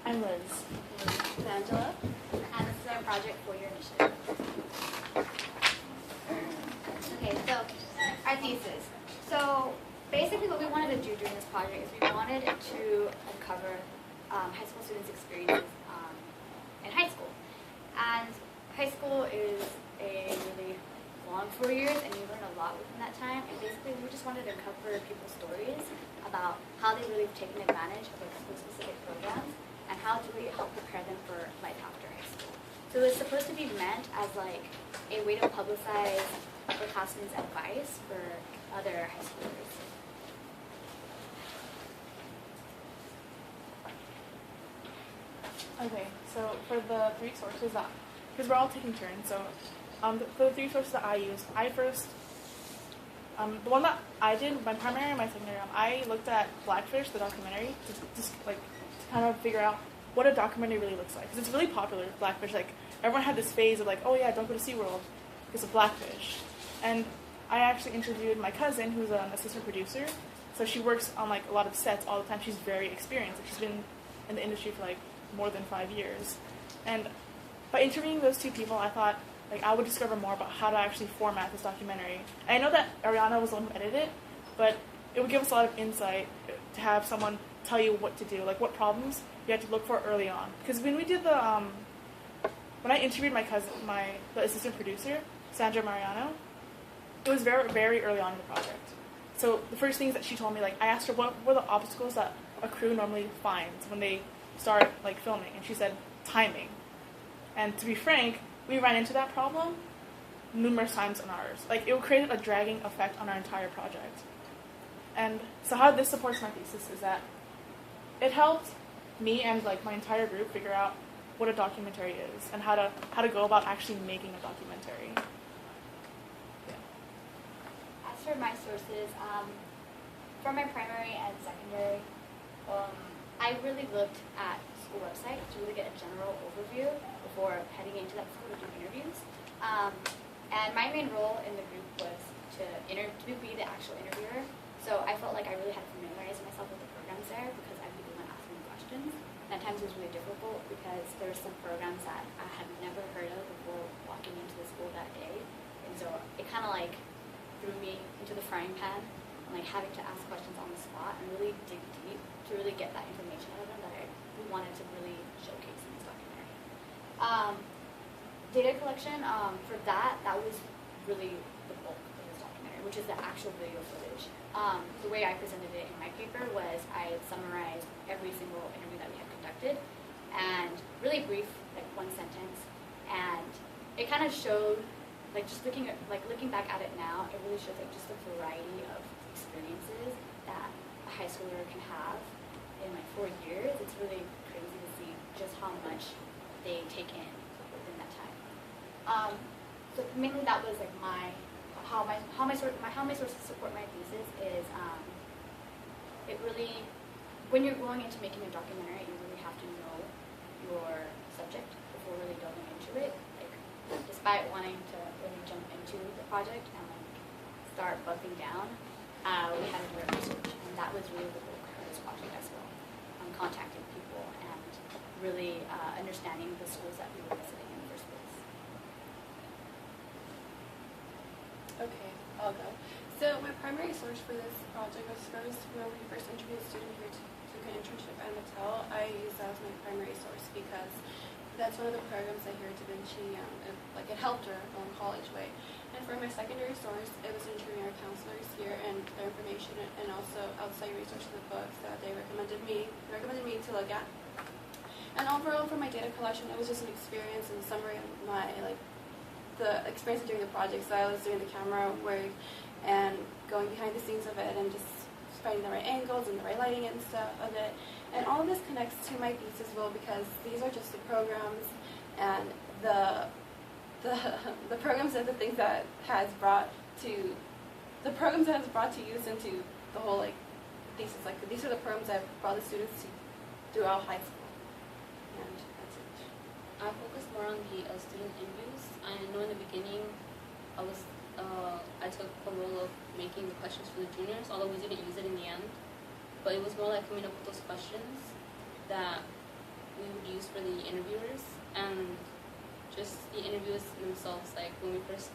I'm Liz. I'm Angela. And this is our project for your initiative. Okay, so our thesis. So basically what we wanted to do during this project is we wanted to uncover high school students' experiences in high school. And high school is a really long 4 years, and you learn a lot within that time. And basically we just wanted to uncover people's stories about how they really have taken advantage of like specific programs and how to really help prepare them for life after high school. So it's supposed to be meant as like a way to publicize upperclassmen's advice for other high schoolers. Okay, so for the three sources that, because we're all taking turns, so for the three sources that I use, I first, the one that I did, my primary and my secondary, I looked at Blackfish, the documentary, to kind of figure out what a documentary really looks like. Because it's really popular, Blackfish. Like, everyone had this phase of like, oh yeah, don't go to SeaWorld because of Blackfish. And I actually interviewed my cousin, who's an assistant producer. So she works on like a lot of sets all the time. She's very experienced. Like, she's been in the industry for like more than 5 years. And by interviewing those two people, I thought like I would discover more about how to actually format this documentary. And I know that Ariana was the one who edited it, but it would give us a lot of insight to have someone tell you what to do, like what problems you had to look for early on. Because when we did when I interviewed my cousin, the assistant producer, Sandra Mariano, it was very, very early on in the project. So the first things that she told me, like I asked her what were the obstacles that a crew normally finds when they start like filming, and she said timing. And to be frank, we ran into that problem numerous times in ours. Like it created a dragging effect on our entire project. And so how this supports my thesis is that it helped me and like my entire group figure out what a documentary is and how to go about actually making a documentary. Yeah. As for my sources, for my primary and secondary, I really looked at school websites to really get a general overview before heading into that school to do interviews. And my main role in the group was to be the actual interviewer. So I felt like I really had to familiarize myself with the programs there because I'd be the one asking questions. And at times it was really difficult because there were some programs that I had never heard of before walking into the school that day. And so it kind of like threw me into the frying pan and like having to ask questions on the spot and really dig deep to really get that information out of them that I wanted to really showcase in this documentary. Data collection, for that was really the bulk of this documentary, which is the actual video footage. The way I presented it in my paper was I summarized every single interview that we had conducted and really brief, like one sentence. And it kind of showed, like just looking back at it now, it really shows like just the variety of experiences that a high schooler can have in like 4 years. It's really crazy to see just how much they take in within that time. So mainly that was like how my sources support my thesis is it really, when you're going into making a documentary, you really have to know your subject before really delving into it. Like, despite wanting to really jump into the project and like start bumping down, we had to do our research, and that was really the bulk of this project as well. Contacting people and really understanding the schools that we were visiting in the first place. Okay, I'll go. So my primary source for this project was first when we first interviewed a student here to do an internship at Mattel. I used that as my primary source because that's one of the programs I hear at Da Vinci, it helped her along college way. And for my secondary source, it was interviewing our counselors here and their information, and also outside resources of books that they recommended me to look at. And overall, for my data collection, it was just an experience and summary of my the experience of doing the project. So I was doing the camera work and going behind the scenes of it and just finding the right angles and the right lighting and stuff of it. And all of this connects to my thesis as well because these are just the programs and the programs are the things that has brought to use into the whole thesis. Like these are the programs that brought the students to throughout high school. And that's it. I focused more on the student interviews. I know in the beginning I took the role of making the questions for the juniors, although we didn't use it in the end. But it was more like coming up with those questions that we would use for the interviewers, and just the interviews themselves. Like when we first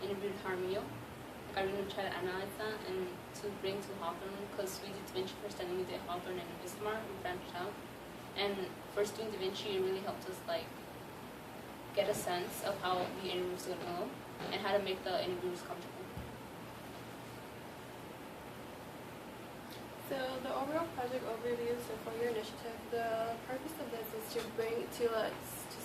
interviewed Jaramillo, like I really tried to analyze that and to bring to Hawthorne, because we did Da Vinci first, and then we did Hawthorne and Vistamar, we branched out. And first doing Da Vinci, it really helped us like get a sense of how the interview was going to go and how to make the interviewers comfortable. So the overall project overview, so for your initiative, the purpose of this is to bring to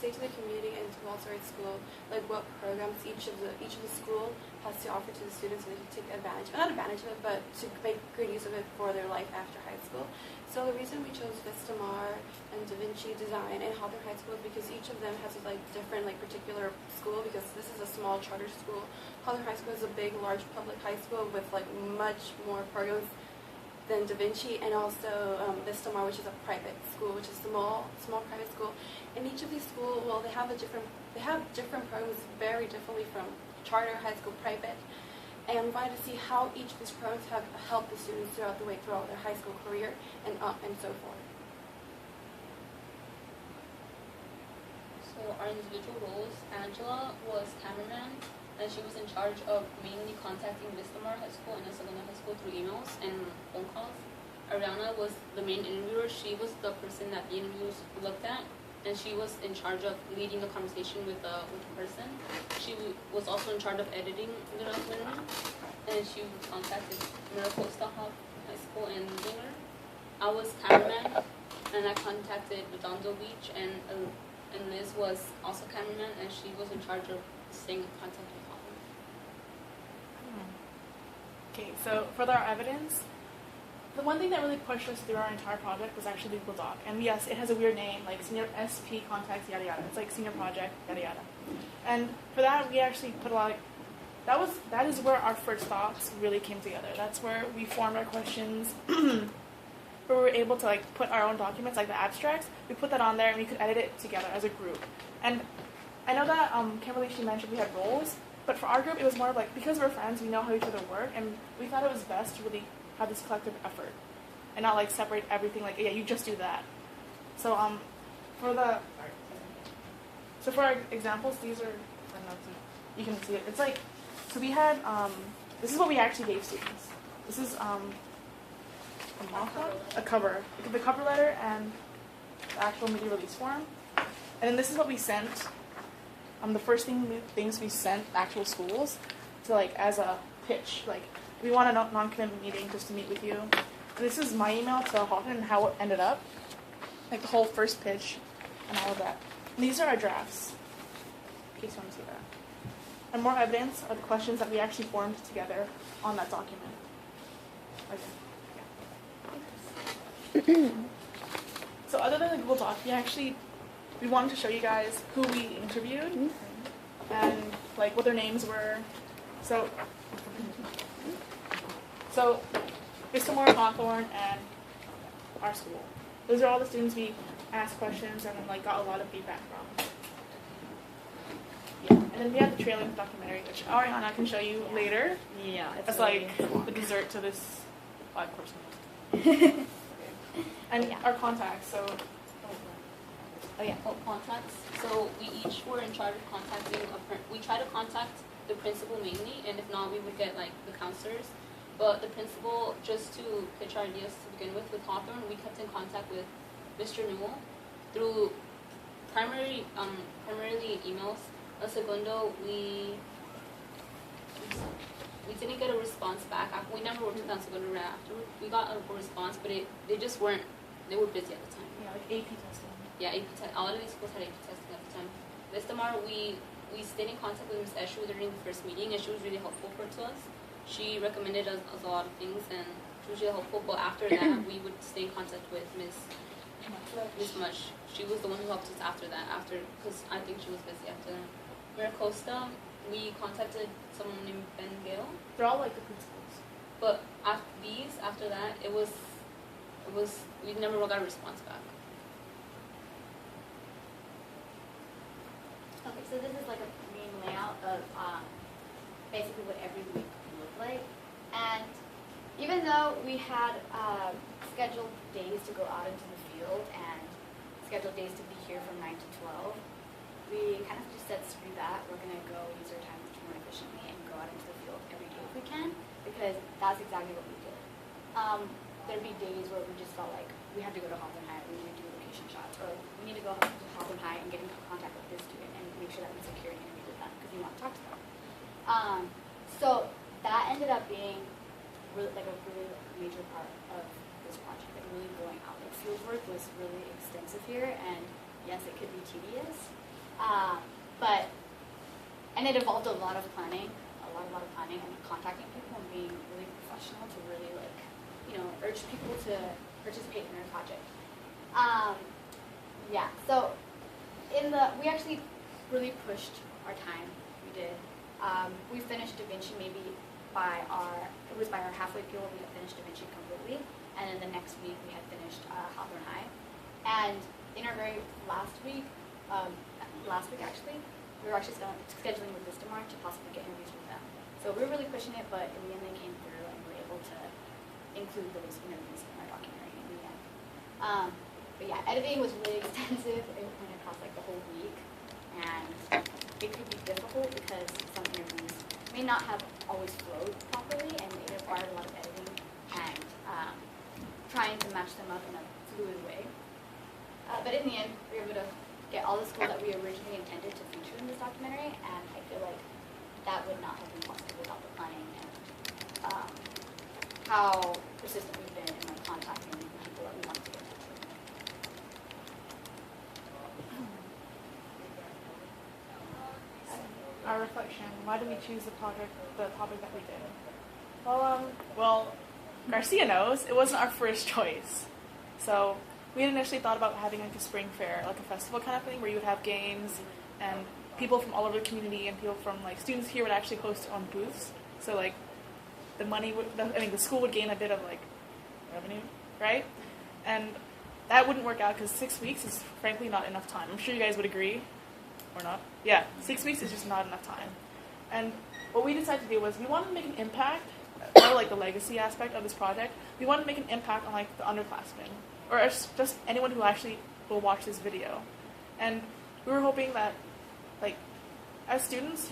say to the community and to also our school, like what programs each of the school has to offer to the students, so they can take advantage, not advantage of it, but to make good use of it for their life after high school. So the reason we chose Vistamar and Da Vinci Design and Hawthorne High School is because each of them has a different particular school, because this is a small charter school. Hawthorne High School is a big, large public high school with much more programs than Da Vinci, and also Vistamar, which is a private school, which is a small private school. And each of these schools, well, they have different programs very differently from charter, high school, private. And we wanted to see how each of these programs have helped the students throughout their high school career and so forth. So our individual roles, Angela was cameraman, and she was in charge of mainly contacting Vistamar High School and Segunda High School through emails and phone calls. Ariana was the main interviewer. She was the person that the interviews looked at, and she was in charge of leading the conversation with the person. She was also in charge of editing the documentary, and she contacted Maricosta High School and Zinger. I was cameraman, and I contacted Redondo Beach, and Liz was also cameraman, and she was in charge of staying in contact with Hawthorne. Okay, so for our evidence, the one thing that really pushed us through our entire project was actually the Google Doc. And yes, it has a weird name, like Senior SP Contacts, yada yada. It's like Senior Project, yada yada. And for that, we actually put a lot of, that is where our first thoughts really came together. That's where we formed our questions, where we were able to put our own documents, like the abstracts. We put that on there, and we could edit it together as a group. And I know that Kimberly, she mentioned we had roles, but for our group, it was more of because we're friends, we know how each other work, and we thought it was best to really have this collective effort and not separate everything, yeah, you just do that. So for our examples, these are, I don't know if you can see it. It's so we had, this is what we actually gave students. This is a cover, the cover letter and the actual media release form. And then this is what we sent. The first things we sent actual schools to as a pitch. We want a non-commitment meeting just to meet with you. And this is my email to Hawthorne and how it ended up. The whole first pitch and all of that. And these are our drafts, in case you want to see that. And more evidence are the questions that we actually formed together on that document. Okay. So other than the Google Doc, we wanted to show you guys who we interviewed and what their names were. So Vistamar, Hawthorne, and our school. Those are all the students we asked questions and got a lot of feedback from. Yeah, and then we have the trailing documentary, which Ariana can show you later. Yeah, it's the dessert to this 5-course meal. And our contacts. So. Contacts. So we each were in charge of contacting we try to contact the principal mainly, and if not, we would get the counselors. But the principal, just to pitch our ideas to begin with Hawthorne, we kept in contact with Mr. Newell through primarily emails. A segundo, we didn't get a response back. We never worked with Segundo right after. We got a response, but they just weren't. They were busy at the time. Yeah, AP testing. Yeah, AP testing. A lot of these schools had AP testing at the time. Vistamar, we stayed in contact with Ms. Eshu during the first meeting, and she was really helpful to us. She recommended us a lot of things, and she was really helpful. But after that, we would stay in contact with Ms. Mush. She was the one who helped us after that, because I think she was busy after that. Maricosta, we contacted someone named Ben Gale. They're all the principals. But after that, we never got a response back. Okay, so this is a main layout of basically what every week would look like. And even though we had scheduled days to go out into the field and scheduled days to be here from 9 to 12. We kind of just said, screw that, we're going to go use our time much more efficiently and go out into the field every day if we can, because that's exactly what we did. There'd be days where we just felt like we had to go to Hawthorne High, we need to do location shots, or we need to go to Hawthorne High and get in contact with this student and make sure that we secure an interview with them because we want to talk to them. So that ended up being really, like a really major part of this project, like really going out. Like field work was really extensive here, and yes, it could be tedious, and it involved a lot of planning, and contacting people and being really professional to really urge people to participate in our project. So we actually really pushed our time. We did. We finished Da Vinci by our halfway period. We had finished Da Vinci completely, and then the next week we had finished Hawthorne High. And in our very last week actually, we were actually scheduling with Vistamar to possibly get interviews with them. So we were really pushing it, but in the end they came through and we were able to include those interviews in our documentary in the end. But yeah, editing was really extensive. It went across like the whole week, and it could be difficult because some interviews may not have always flowed properly, and it required a lot of editing and trying to match them up in a fluid way. But in the end, we were able to get all the schools that we originally intended to feature in this documentary, and I feel like that would not have been possible without the planning and how persistent we've been in like contacting the people that we want to get in touch with. Our reflection. Why did we choose the topic that we did? Well, Garcia knows it wasn't our first choice. So we had initially thought about having like a spring fair, like a festival kind of thing, where you would have games and people from all over the community and people from like students here would actually host their own booths. So like the school would gain a bit of like revenue, right? And that wouldn't work out because 6 weeks is frankly not enough time. I'm sure you guys would agree, or not? Yeah, 6 weeks is just not enough time. And what we decided to do was we wanted to make an impact, more like the legacy aspect of this project. We wanted to make an impact on like the underclassmen, or just anyone who actually will watch this video. And we were hoping that, like, as students,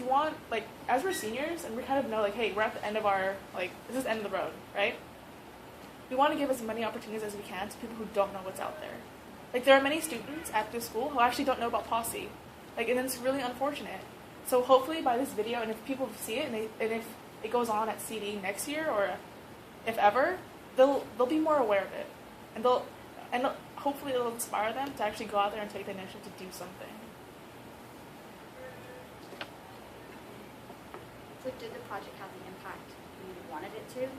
as we're seniors, and we kind of know, like, hey, we're at the end of our, this is the end of the road, right? We want to give as many opportunities as we can to people who don't know what's out there. Like, there are many students at this school who actually don't know about Posse. And it's really unfortunate. So hopefully by this video, and if people see it, and if it goes on at CD next year, or if ever, they'll be more aware of it. And hopefully it'll inspire them to actually go out there and take the initiative to do something. So did the project have the impact we wanted it to?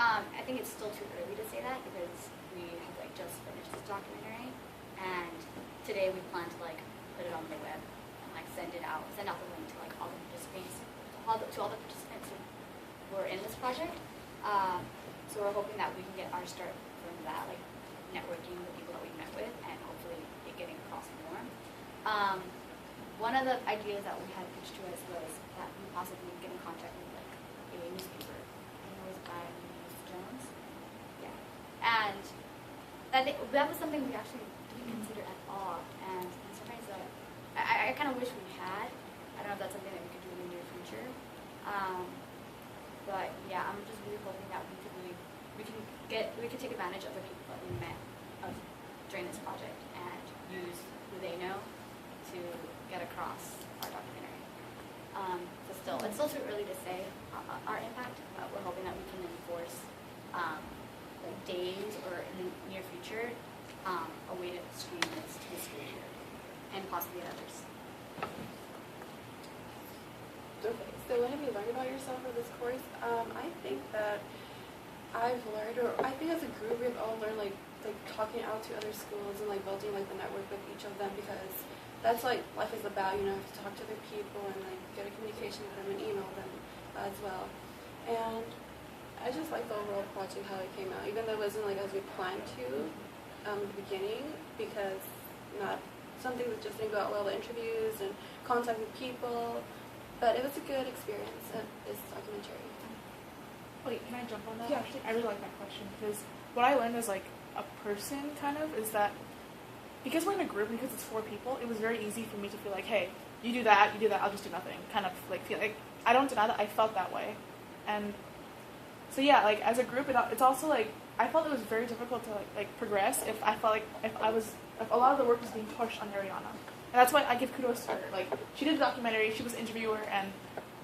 I think it's still too early to say that because we have just finished this documentary, and today we plan to put it on the web and send out the link to all the participants, to all the participants who were in this project. So we're hoping that we can get our start from that, networking with people that we met with, and hopefully it getting across more. One of the ideas that we had pitched to us was that we possibly get in contact with a newspaper. I think it was by Ms. Jones. Yeah. And that was something we actually didn't consider at all. And sometimes I kind of wish we had. I don't know if that's something that we could do in the near future. But yeah, I'm just really hoping that we can take advantage of the people that we met during this project and use who they know to get across our documentary. It's still too early to say our impact, but we're hoping that we can enforce days or in the near future a way to screen this to the school year and possibly others. Okay, so what have you learned about yourself for this course? I think that I've learned, or I think as a group we've all learned talking out to other schools and building the network with each of them, because that's life is about, to talk to other people and get a communication with them and email them as well. And I just like the overall project, how it came out, even though it wasn't as we planned to at the beginning, because some things just didn't go out well, the interviews and contacting people, but it was a good experience at this documentary. Wait, can I jump on that? Yeah. Actually, I really like that question because what I learned as a person kind of is that because we're in a group, because it's 4 people, it was very easy for me to feel like, hey, you do that, I'll just do nothing. Kind of like feel like, I don't deny that I felt that way. And so yeah, like as a group, it's also like, I felt it was very difficult to like progress if I felt like if a lot of the work was being pushed on Ariana. And that's why I give kudos to her. Like, she did the documentary, she was an interviewer, and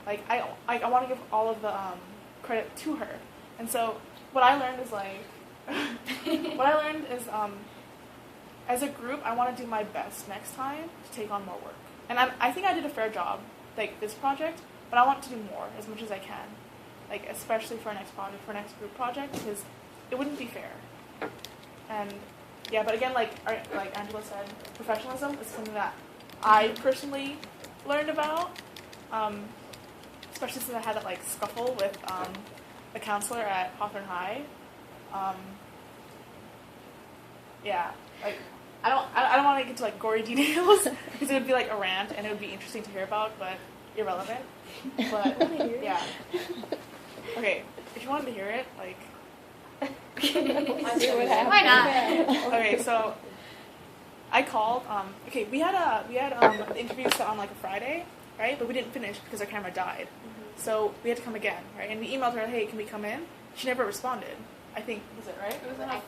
like I want to give all of the credit to her. And so what I learned is as a group, I want to do my best next time to take on more work. And I think I did a fair job, like this project, but I want to do more as much as I can, like especially for our next project, for our next group project, because it wouldn't be fair. And yeah, but again, like Angela said, professionalism is something that I personally learned about, especially since I had that like scuffle with the counselor at Hawthorne High. Yeah, like I don't want to get to like gory details because it would be like a rant and it would be interesting to hear about, but irrelevant. But yeah, okay, if you wanted to hear it, like. Why not? Okay, so I called. Okay, we had the interview set on like a Friday, right? But we didn't finish because our camera died. Mm-hmm. So we had to come again, right? And we emailed her, hey, can we come in? She never responded. I think, was it right? It was I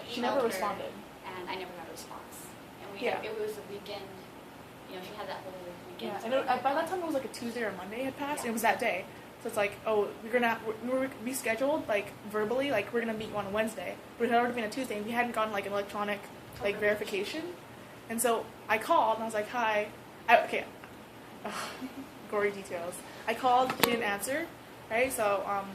She never emailed her, responded. and I never got a response. And Yeah. it was a weekend. You know, she had that whole weekend. Yeah, to and by that time it was like a Tuesday or Monday had passed, and it was that day. So it's like, oh, we were rescheduled, like, verbally, like, we're going to meet you on Wednesday. But it had already been a Tuesday, and we hadn't gotten, like, an electronic, like, verification. And so I called, and I was like, hi. Gory details. I called, she didn't answer, right? So I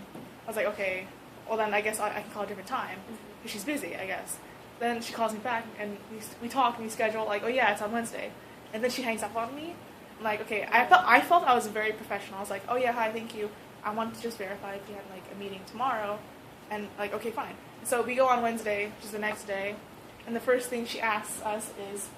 was like, okay, well, then I guess I can call a different time, because she's busy, I guess. Then she calls me back, and we talk, and we schedule, like, oh, yeah, it's on Wednesday. And then she hangs up on me. I'm like, okay, I felt I was very professional. I was like, oh yeah, hi, thank you. I wanted to just verify if you had like a meeting tomorrow, and like, okay, fine. So we go on Wednesday, which is the next day, and the first thing she asks us is,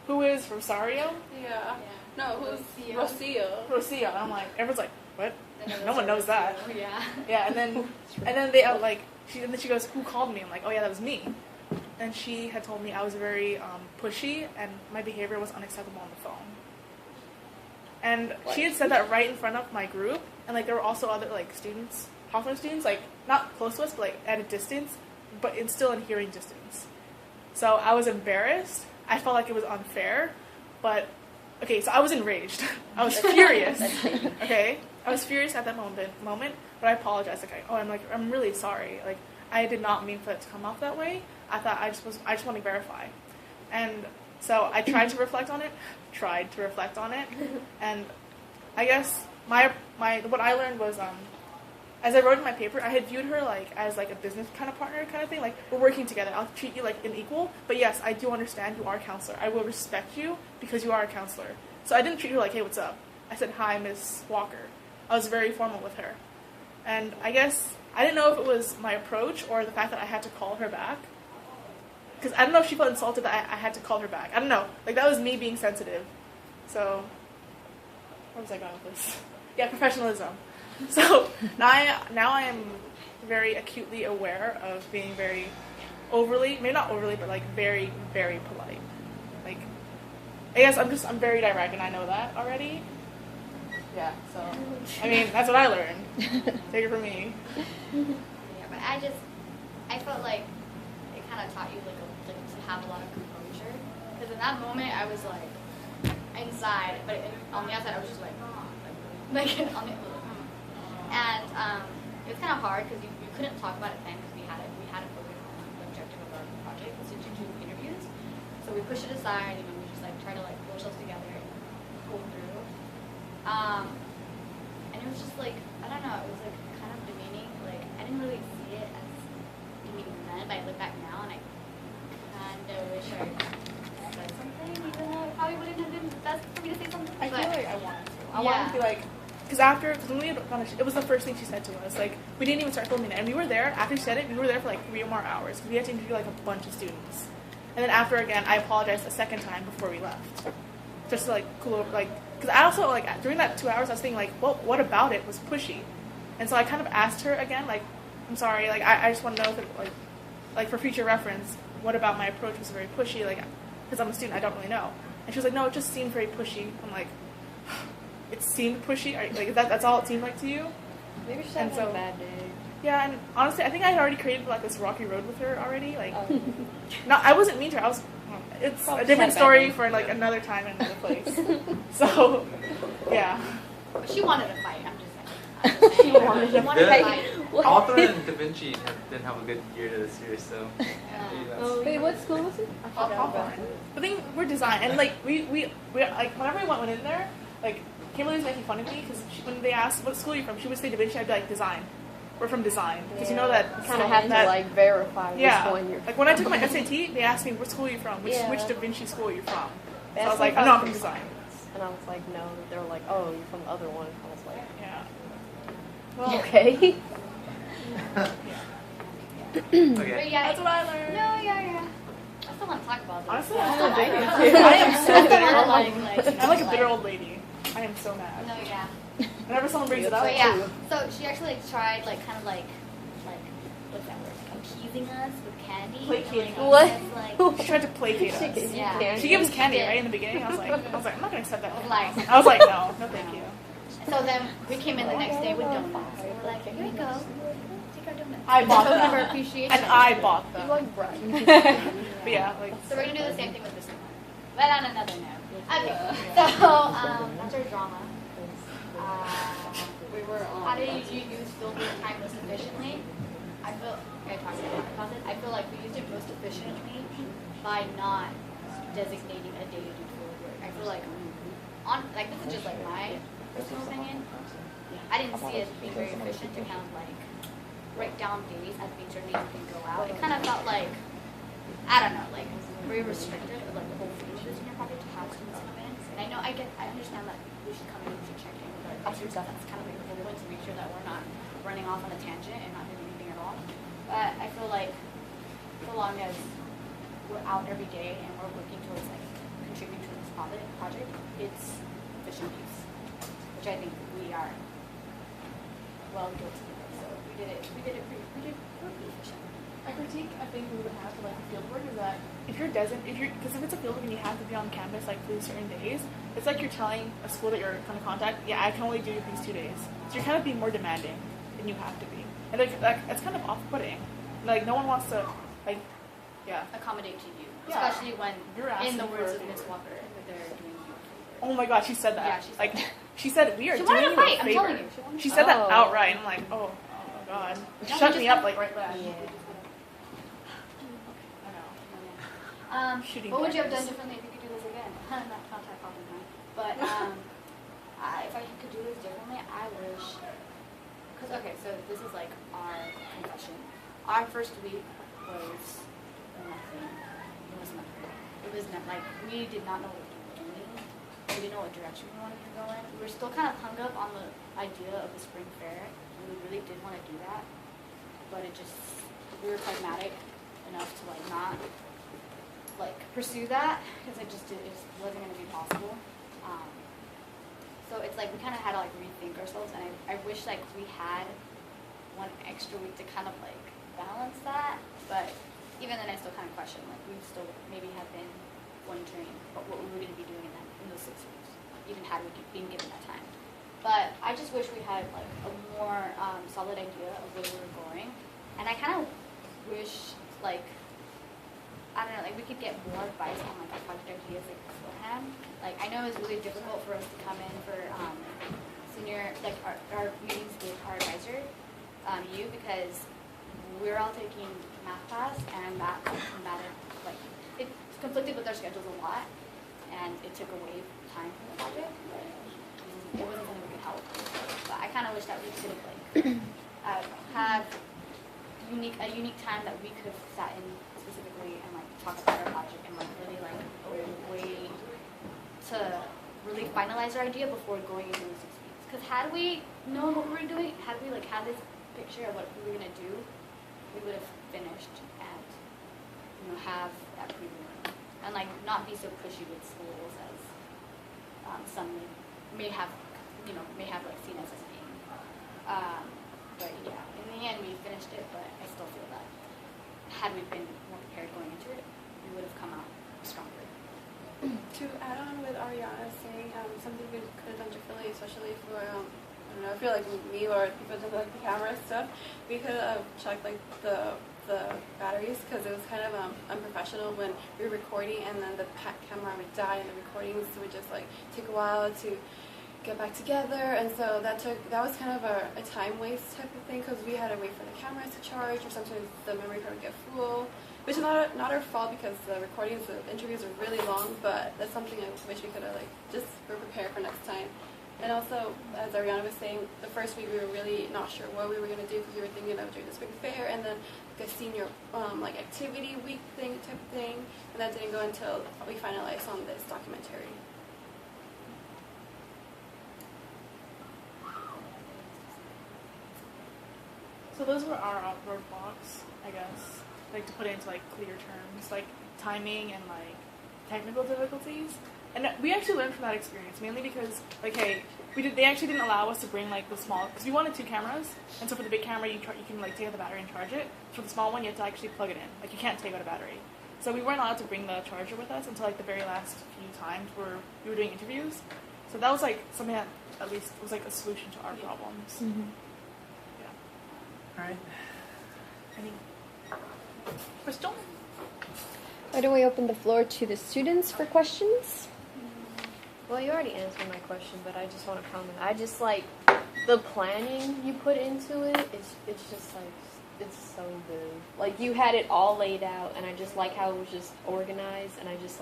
who is Rosario? Yeah. No, who's Rocio. Rocio? Rocio. And I'm like, everyone's like, what? Then No one knows that. Yeah. Yeah, and then they like, and then she goes, who called me? I'm like, oh yeah, that was me. And she had told me I was very pushy, and my behavior was unacceptable on the phone. And she had said that right in front of my group, and like there were also other like students, Hawthorne students, like not close to us, but like at a distance, but still in hearing distance. So I was embarrassed. I felt like it was unfair, but okay, so I was enraged. I was furious. Okay, I was furious at that moment, but I apologized. I'm really sorry. Like I did not mean for it to come off that way. I thought I just want to verify, and so I tried to reflect on it. And I guess my what I learned was as I wrote in my paper, I had viewed her like as like a business kind of partner kind of thing, like we're working together, I'll treat you like an equal, but yes, I do understand you are a counselor, I will respect you because you are a counselor. So I didn't treat her like, hey, what's up? I said, hi, Miss Walker. I was very formal with her, and I guess I didn't know if it was my approach or the fact that I had to call her back. Because I don't know if she felt insulted that I had to call her back. I don't know. Like, that was me being sensitive. So, where was I going with this? Yeah, professionalism. So, now I am very acutely aware of being very overly, maybe not overly, but, like, very, very polite. Like, I guess I'm very direct, and I know that already. Yeah, so, I mean, that's what I learned. Take it from me. Yeah, but I felt like it kind of taught you like to have a lot of composure. Because in that moment, I was like inside, but on the outside, I was just like on the and it was kind of hard because you couldn't talk about it then because we had to focus on the objective of our project, was to do interviews. So we pushed it aside, and we just like try to like pull ourselves together and pull through. And it was just like, I don't know, it was like kind of demeaning. Like I didn't really see it as demeaning then, but I look back now and I kind of wish I said something, even though it probably wouldn't have been best for me to say something. I feel like I wanted to. I Yeah. wanted to be like, because when we had gone, it was the first thing she said to us. Like, we didn't even start filming it, and we were there after she said it. We were there for like 3 or more hours because we had to interview like a bunch of students. And then after again, I apologized a second time before we left, just to like cool over, like, because I also like during that 2 hours I was thinking like, well, what about it was pushy, and so I kind of asked her again, like, I'm sorry, like I just want to know if it, like for future reference, what about my approach was very pushy, like because I'm a student, I don't really know. And she was like, no, it just seemed very pushy. I'm like, it seemed pushy? Like, that's all it seemed like to you? Maybe she's And having so- a bad day. Yeah, and honestly, I think I had already created like this rocky road with her already. Like, Oh. no, I wasn't mean to her. I was. It's Probably a different had a bad story day. for like another time and another place. So, yeah. But she wanted to fight. I'm just saying. She wanted to fight. Hawthorne and Da Vinci didn't have a good year to this year, so maybe that's. Wait, what school was it? I forgot about Hawthorne. it. The thing we're design and like we like whenever we went in there, like Kimberly was making fun of me because when they asked what school are you from, she would say Da Vinci. I'd be like design. We're from design because you know that You kind of have to that- like verify yeah. which one you're. Like when I took my SAT, they asked me what school are you from, which Yeah. Da Vinci school are you from. They So I asked was me like, if I'm I not was from design. And I was like, no. They were like, oh, you're from the other one. I was like, Yeah. Well, okay. Okay. But yeah, that's what I learned. No, yeah. I still want to talk about this. Honestly, Yeah. I'm still dating Yeah. too. I am so I still bitter. wanna, like, I'm like a bitter old lady. I am so mad. No, yeah. Whenever someone brings it up, But yeah, so she actually tried like kind of like what's that word? Appeasing us with candy. Placating And, us. it's, she Like, tried to placate She us. gave you Yeah. candy. She gave us candy She did. right in the beginning. I was like, I'm not gonna accept that. Like- I was like, no, thank you. so then we came in the next day with donuts. We were like, here we go. Take our donuts. I bought Token of them. our appreciation. And I bought You them. like bread. But yeah, like So we're gonna do the same thing with this one. But on another note. Okay. So that's our drama. We were on. How did you use field work time most efficiently? I feel I feel like we used it most efficiently by not designating a day to do field work. I feel like this is just like my personal opinion. I didn't see it being very efficient to kind of like write down days as being certain days you can go out. It kind of felt like I don't know, like very restrictive of like the whole phase of the senior project to have students come in. And I understand that we should come in and check in with our advisors. That's kind of like the whole point to make sure that we're not running off on a tangent and not doing anything at all. But I feel like so long as we're out every day and we're working towards like contributing to this project, it's efficient use, which I think we are well guilty of. So we did it pretty efficient. a critique I think we would have to like field work is that because if it's a field work and you have to be on campus like for certain days, it's like you're telling a school that you're going to contact, yeah, I can only do these 2 days. So you're kind of being more demanding than you have to be, and like it's kind of off-putting. Like no one wants to like, yeah. Accommodate to you, Yeah. especially when, You're in the asking words for- of Miss Walker, that they're doing you a favor. Oh my God, she said that. Yeah, she said like that. she said we are She doing wanted you to a fight, I'm favor. telling you, she wanted to She said that fight. outright. And I'm like, oh my God, No, shut we me just up like have- right there. Yeah. I know. Shooting What would you have done cameras. differently if you could do this again? not type of time. But if I could do this differently, I wish. Because okay, so this is like our confession. Our first week was nothing. It was nothing. It was not like we did not know what we were doing. We didn't know what direction we wanted to go in. We were still kind of hung up on the idea of the spring fair. And we really did want to do that, but we were pragmatic enough to like not like pursue that because it wasn't going to be possible. So it's like we kind of had to like rethink ourselves, and I wish like we had one extra week to kind of like balance that. But even then, I still kind of question like we still maybe have been wondering what we were going to be doing in those 6 weeks, even had we been given that time. But I just wish we had like a more solid idea of where we were going, and I kind of wish like. I don't know, like we could get more advice on like our project ideas like beforehand. Like I know it's really difficult for us to come in for senior like our meetings with our advisor, you, because we're all taking math class and that like it conflicted with our schedules a lot, and it took away time from the project. It wasn't something we could help. But I kind of wish that we could like have a unique time that we could have sat in specifically and like talk about our project and like really like a way to really finalize our idea before going into the 6 weeks. Because had we known what we were doing, had we like had this picture of what we were gonna do, we would have finished and have that pre-learning and like not be so pushy with schools as some may have like seen us as being. But yeah, in the end we finished it, but I still feel that had we been more prepared going into it, we would have come out stronger. to add on with Ariana saying something we could have done differently, especially for I don't know, I feel like me or people doing like the camera stuff, we could have checked like the batteries, because it was kind of unprofessional when we were recording and then the camera would die and the recordings would just like take a while to get back together, and so that was kind of a time waste type of thing, because we had to wait for the cameras to charge, or sometimes the memory card would get full, which is not our fault because the recordings, the interviews are really long, but that's something I wish we could have like just were prepared for next time. And also, as Ariana was saying, the first week we were really not sure what we were going to do, because we were thinking of doing the spring fair and then like a senior like activity week thing type of thing, and that didn't go until we finalized on this documentary. So those were our outward blocks, I guess, like to put it into like clear terms, like timing and like technical difficulties. And we actually learned from that experience, mainly because like, hey, they actually didn't allow us to bring like the small, because we wanted 2 cameras, and so for the big camera you can like take out the battery and charge it. For the small one you have to actually plug it in, like you can't take out a battery. So we weren't allowed to bring the charger with us until like the very last few times where we were doing interviews. So that was like something that at least was like a solution to our problems. Mm-hmm. Yeah. All right. Any question? Why don't we open the floor to the students for questions? Well, you already answered my question, but I just want to comment. I just like the planning you put into it. It's just like, it's so good. Like you had it all laid out, and I just like how it was just organized, and I just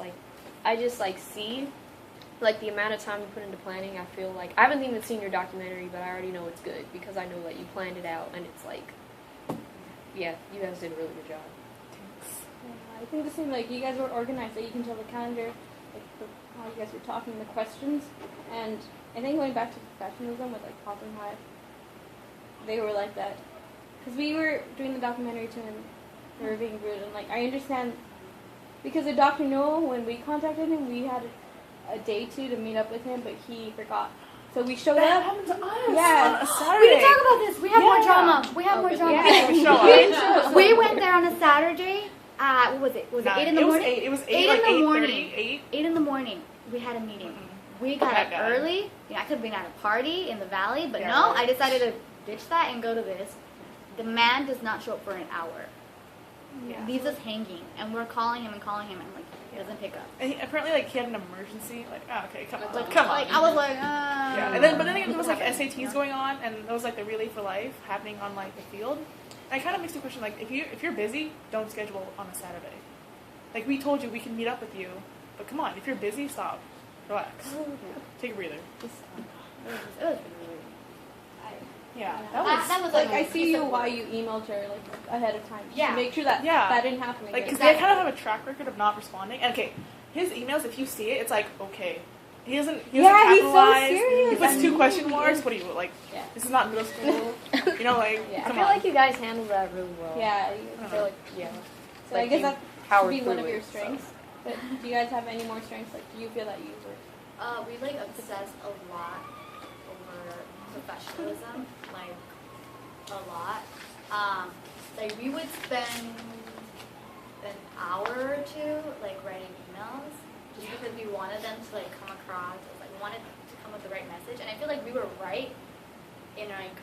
like see like the amount of time you put into planning. I feel like I haven't even seen your documentary, but I already know it's good because I know that you planned it out, and it's like, yeah, you guys did a really good job. Yeah, I think the same, like, you guys were organized, that you can tell the calendar, like, how you guys were talking, the questions, and I think going back to professionalism with, like, Pop and Hive, they were like that. Because we were doing the documentary too, and they were being rude, and, like, I understand, because of Dr. Noel, when we contacted him, we had a day to meet up with him, but he forgot. So we showed That up. happened to us Yeah. on a Saturday. We didn't talk about this. We have more Yeah. drama. We have more Okay. drama. Yeah. We show up. We went there on a Saturday at, what was it? Was it 8 in the morning? It was 8. Eight like in the 8:30, morning. 8. 8 in the morning. We had a meeting. Mm-hmm. We got That up guy. early. I could have been at a party in the valley, but Yeah, no, right. I decided to ditch that and go to this. The man does not show up for an hour. Yeah. Leaves us hanging, and we're calling him, and like, he doesn't pick up. And apparently, like, he had an emergency. Like, oh, okay, come on. Like, Come on. like, I was like, Yeah, and then, but then there was like What happened? SATs going on, and there was like the Relay for Life happening on like the field. And it kind of makes me question, like, if you're busy, don't schedule on a Saturday. Like, we told you we can meet up with you, but come on, if you're busy, stop, relax, take a breather. It was really weird. Yeah, That was Like, like I see you why you emailed her, like, ahead of time. Just Yeah. to make sure that Yeah. that didn't happen like again. because they kind of have a track record of not responding. And okay, his emails, if you see it, it's like okay. He doesn't Yeah, he's so capitalize. serious. He puts I 2 mean, question he marks. is. What are you like? Yeah. This is not middle school. You know, like Yeah. I come feel on. like you guys handled that really well. Yeah. I feel like, yeah. So Like, I guess you that powered should be one through of your it, so. strengths. But do you guys have any more strengths? Like, do you feel that you were? We like obsess a lot over professionalism, like a lot. Like we would spend an hour or 2 like writing emails just because we wanted them to like come across, like we wanted to come with the right message, and I feel like we were right in like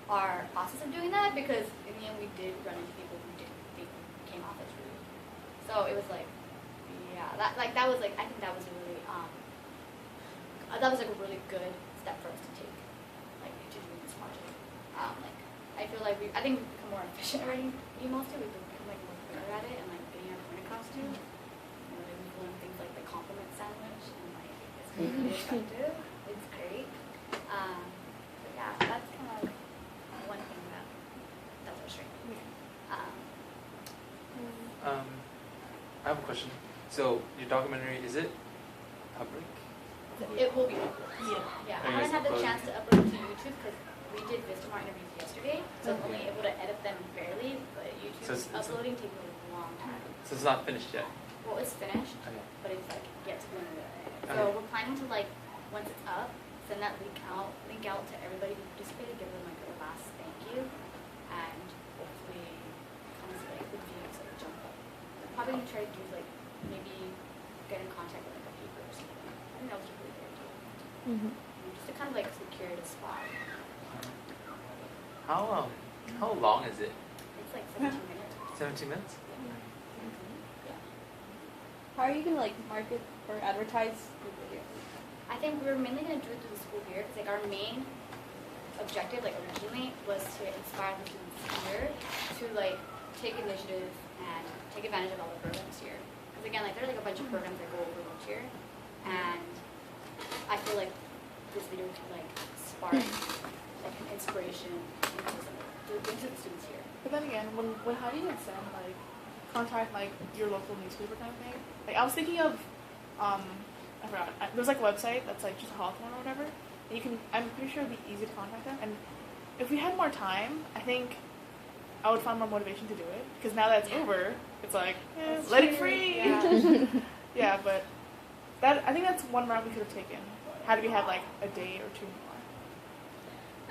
our process of doing that, because in the end we did run into people who did they came off as rude. So it was like, yeah, that was like, I think that was a really that was like a really good step for us to take, like to do this project. Like I feel like I think we've become more efficient at writing emails too. We've become like more better at it and like getting our point across too. You know, like we've learned things like the compliment sandwich, and like it's really effective. It's great. But yeah, that's kind of one thing that's our strength. I have a question. So your documentary, is it public? It will be. Yeah. I Are you haven't had the guys chance to upload to YouTube because we did Vistamar interviews yesterday, so I'm only able to edit them barely. But YouTube So it's- uploading takes a long time. So it's not finished yet. Well, it's finished, Okay. but it's like yet to go into the edit. So Okay. we're planning to like once it's up, send that link out to everybody who participated, give them like a last thank you, and hopefully kind of see like the views like jump up. We'll probably try to do like maybe get in contact with like a paper or think that was a really great idea. Mm-hmm. Just to kind of like secure the spot. How long is it? It's like 17 minutes. 17 minutes? Yeah. How are you gonna like market or advertise your video? I think we're mainly going to do it through the school year because like our main objective, like originally, was to inspire the students here to like take initiative and take advantage of all the programs here. Because again, like there are like a bunch of programs that go over each year, and I feel like this video can like spark like an inspiration into the students here. But then again, when how do you send like contact like your local newspaper kind of thing? Like I was thinking of I forgot. There's like a website that's like just Hawthorne or whatever. And you can. I'm pretty sure it'd be easy to contact them. And if we had more time, I think I would find more motivation to do it. Because now that it's over, it's like let it free. Yeah. Yeah, but I think that's one route we could have taken. Had we had like a day or two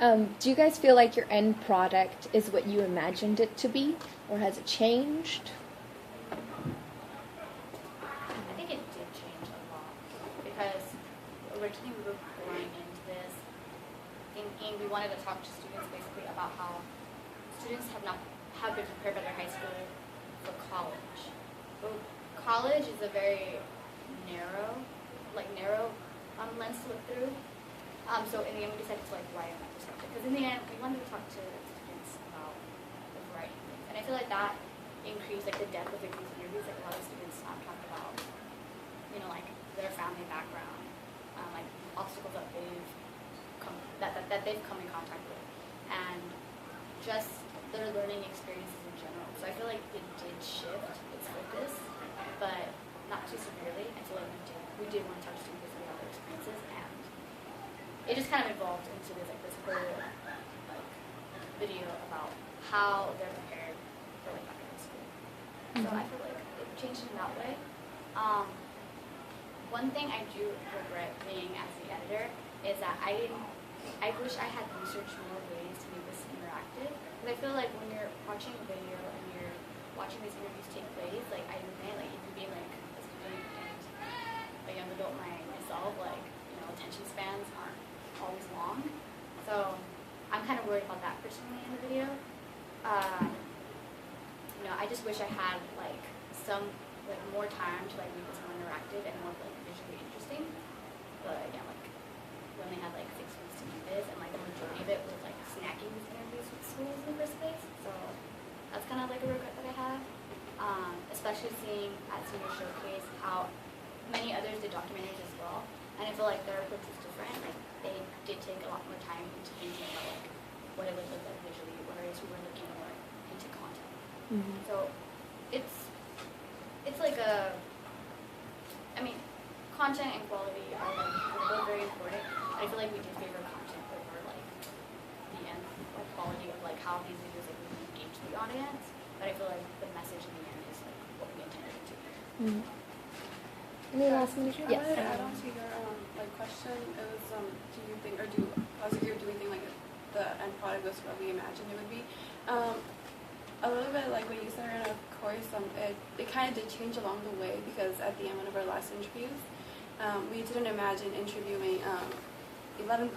more. Do you guys feel like your end product is what you imagined it to be, or has it changed? I think it did change a lot because originally we were going into this thinking we wanted to talk to students basically about how students have been prepared by their high school for college. But college is a very narrow lens to look through. So in the end we decided to like widen that perspective because in the end we wanted to talk to students about a variety of things, and I feel like that increased like the depth of like these interviews. Like a lot of students talked about, like their family background, like obstacles that they've come in contact with, and just their learning experiences in general. So I feel like it did shift its focus, but not too severely. I feel like we did want to talk to students about their experiences, and it just kind of evolved into this whole like video about how they're prepared for like back in school. So I feel like it changed in that way. One thing I do regret being as the editor is that I wish I had researched more ways to make this interactive. Because I feel like when you're watching a video and you're watching these interviews take place, like I admit, like even being like a student and a young adult myself, like attention spans aren't always long. So I'm kind of worried about that personally in the video. I just wish I had like some more time to like make this more interactive and more like visually interesting. But again, like we only had like 6 weeks to do this, and like the majority of it was like snacking these interviews with schools in the first place. So that's kind of like a regret that I have. Especially seeing at Senior Showcase how many others did documentaries as well, and I feel like their approach is different. Like they did take a lot more time into thinking about like what it would look like visually, whereas we were looking more into content. Mm-hmm. So it's like content and quality are like both very important. I feel like we do favor content over like the end like quality of like how these videos like really engage the audience. But I feel like the message in the end is like what we intended it to be. Mm-hmm. Any last minute? I Yes. wanted to add on to your question. It was do you think or do we think like the end product was what we imagined it would be? A little bit like what you said, and of course, it kind of did change along the way because at the end, one of our last interviews, we didn't imagine interviewing 11th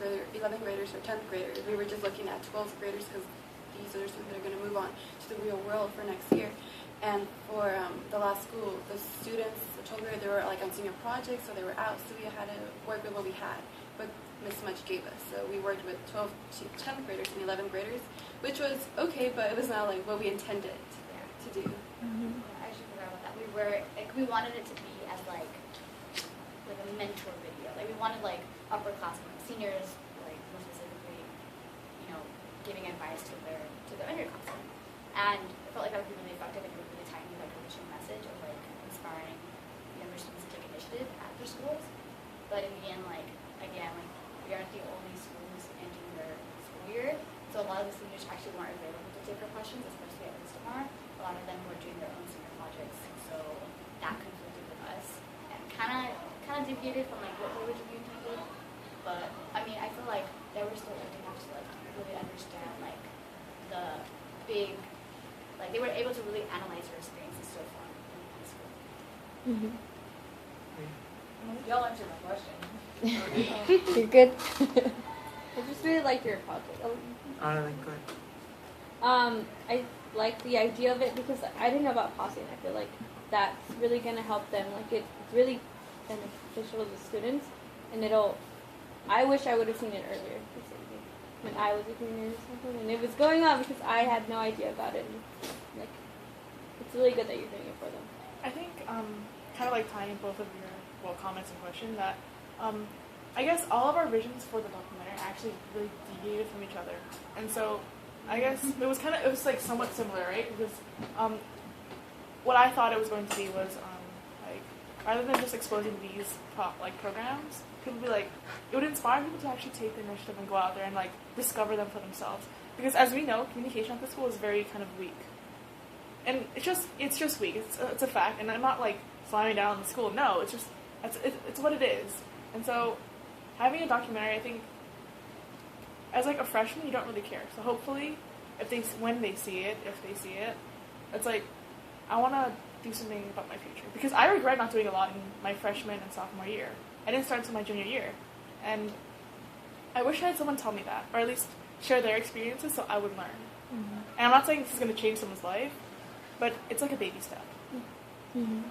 graders or 10th graders. We were just looking at 12th graders because these are the students that are going to move on to the real world for next year. And for the last school, the students, the 12th grade, they were like on senior projects, so they were out, so we had to work with what we had, what Miss Much gave us. So we worked with 12th to 10th graders and 11th graders, which was okay, but it was not like what we intended to do. Mm-hmm. Yeah, I should forgot about that. We wanted it to be as like a mentor video. Like we wanted like upperclassmen, seniors, like more specifically, giving advice to their underclassmen. And I felt like that would be really effective and it would really tie into like a mission message of like inspiring younger students to take initiative at their schools. But in the end, like we aren't the only schools ending their school year. So a lot of the seniors actually weren't available to take their questions, especially at Vistamar. A lot of them were doing their own senior projects, so that conflicted with us and kind of deviated from like what we originally intended. But I feel like they were still old enough to like really understand like the big, like they were able to really analyze their experiences so far in high school. Mm-hmm. Y'all answered my question. You're good. I just really like your project. Alright, good. I like the idea of it because I didn't know about posse, and I feel like that's really gonna help them. Like it's really beneficial to the students, and I wish I would have seen it earlier, when I was a junior or something, and it was going on because I had no idea about it. And, like, it's really good that you're doing it for them. I think kind of like tying both of your comments and question that I guess all of our visions for the documentary actually really deviated from each other, and so I guess it was like somewhat similar, right? Because what I thought it was going to be was like rather than just exposing these programs, people be like it would inspire people to actually take the initiative and go out there and like discover them for themselves. Because as we know, communication at the school is very kind of weak, and it's just weak. It's a fact, and I'm not like slamming down the school. No, it's just it's what it is. And so having a documentary, I think, as like a freshman, you don't really care. So hopefully, when they see it, it's like I want to do something about my future, because I regret not doing a lot in my freshman and sophomore year. I didn't start until my junior year, and I wish I had someone tell me that, or at least share their experiences so I would learn. Mm-hmm. And I'm not saying this is going to change someone's life, but it's like a baby step. Mm-hmm.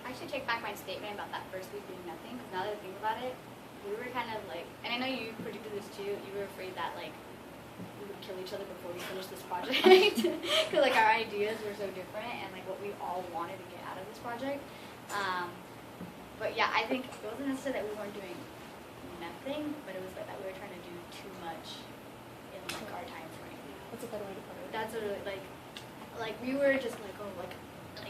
I should take back my statement about that first week doing nothing, because now that I think about it, we were kind of like, and I know you predicted this too, you were afraid that like we would kill each other before we finished this project, because like our ideas were so different and like what we all wanted to get out of this project. But yeah, I think it wasn't necessarily that we weren't doing nothing, but it was like that we were trying to do too much in like our time frame. That's a better way to put it. That's what like we were just like, oh, like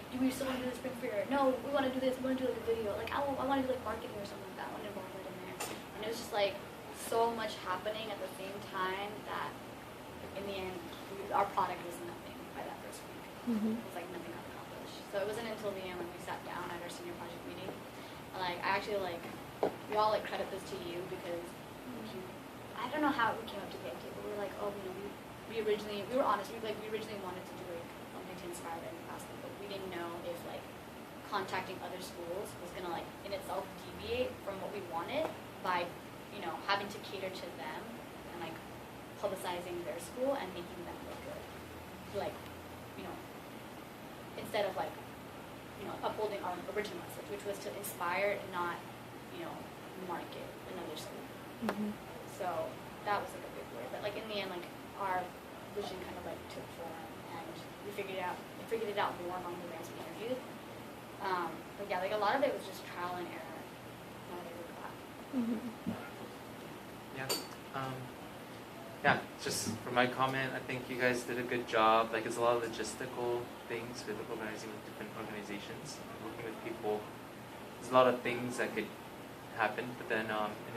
do we still want to do the spring fair? No, we want to do this. We want to do like a video. Like I want to do like marketing or something like that. I want to involve it in there. And it was just like so much happening at the same time that in the end our product was nothing by that first week. Mm-hmm. It was like nothing got accomplished. So it wasn't until the end when we sat down at our senior project meeting, and like I actually like we all like credit this to you, because I don't know how we came up to the idea, but we were like, oh, you know, we were honest. We originally wanted to do like something to inspire them, but we didn't know if like contacting other schools was gonna like in itself deviate from what we wanted by, you know, having to cater to them and like publicizing their school and making them look good, like, you know, instead of like, you know, upholding our original message, which was to inspire and not, you know, market another school. Mm-hmm. So that was like a big word, but like in the end, like our vision kind of like took form, and we figured it out more among the bands we interviewed. But yeah, like a lot of it was just trial and error. Now that I look back. Mm-hmm. Yeah, just for my comment, I think you guys did a good job. Like, it's a lot of logistical things with organizing with different organizations, working with people. There's a lot of things that could happen, but then in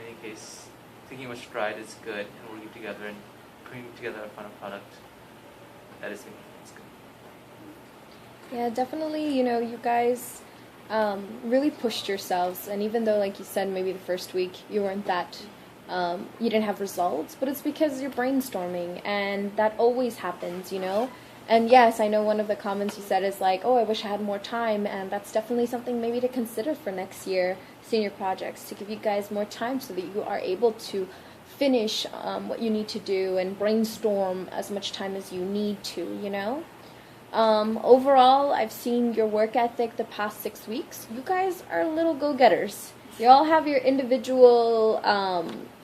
any case, taking much stride is good, and working together and putting together a final product that is good. Yeah, definitely, you know, you guys really pushed yourselves, and even though, like you said, maybe the first week you weren't that, you didn't have results, but it's because you're brainstorming, and that always happens, you know? And yes, I know one of the comments you said is like, oh, I wish I had more time, and that's definitely something maybe to consider for next year, senior projects, to give you guys more time so that you are able to finish what you need to do and brainstorm as much time as you need to, you know? Overall, I've seen your work ethic the past 6 weeks. You guys are little go-getters. You all have your individual,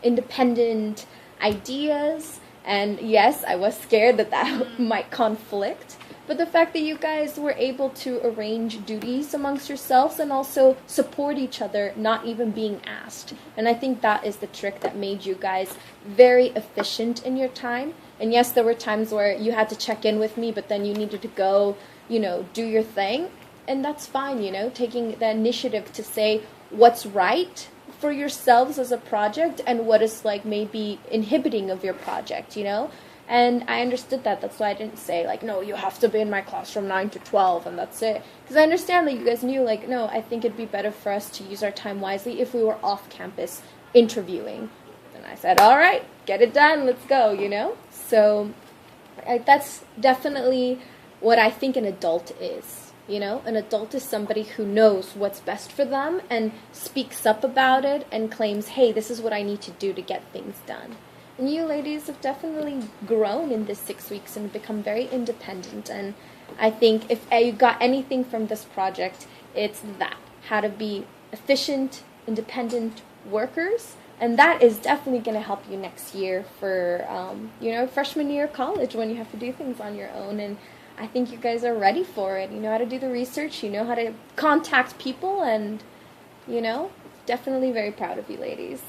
independent ideas, and yes, I was scared that might conflict, but the fact that you guys were able to arrange duties amongst yourselves and also support each other, not even being asked. And I think that is the trick that made you guys very efficient in your time. And yes, there were times where you had to check in with me, but then you needed to go, you know, do your thing. And that's fine, you know, taking the initiative to say what's right for yourselves as a project and what is like maybe inhibiting of your project, you know. And I understood that. That's why I didn't say like, no, you have to be in my class from 9 to 12 and that's it. Because I understand that you guys knew like, no, I think it'd be better for us to use our time wisely if we were off campus interviewing. And I said, all right, get it done, let's go, you know. So that's definitely what I think an adult is. You know, an adult is somebody who knows what's best for them and speaks up about it and claims, hey, this is what I need to do to get things done. And you ladies have definitely grown in this 6 weeks and become very independent. And I think if you got anything from this project, it's that, how to be efficient, independent workers. And that is definitely going to help you next year for, freshman year of college when you have to do things on your own. And I think you guys are ready for it. You know how to do the research, you know how to contact people, and, definitely very proud of you ladies.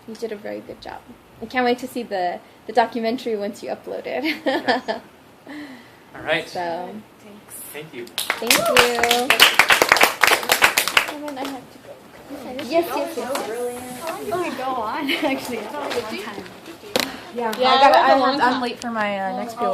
You did a very good job. I can't wait to see the documentary once you upload it. Yeah. All right. So, Thanks. Thank you. thank you. And then I have to go. Yes. Oh, we go on. Actually, it's a long time. Yeah, Yeah, I'm late for my next PO.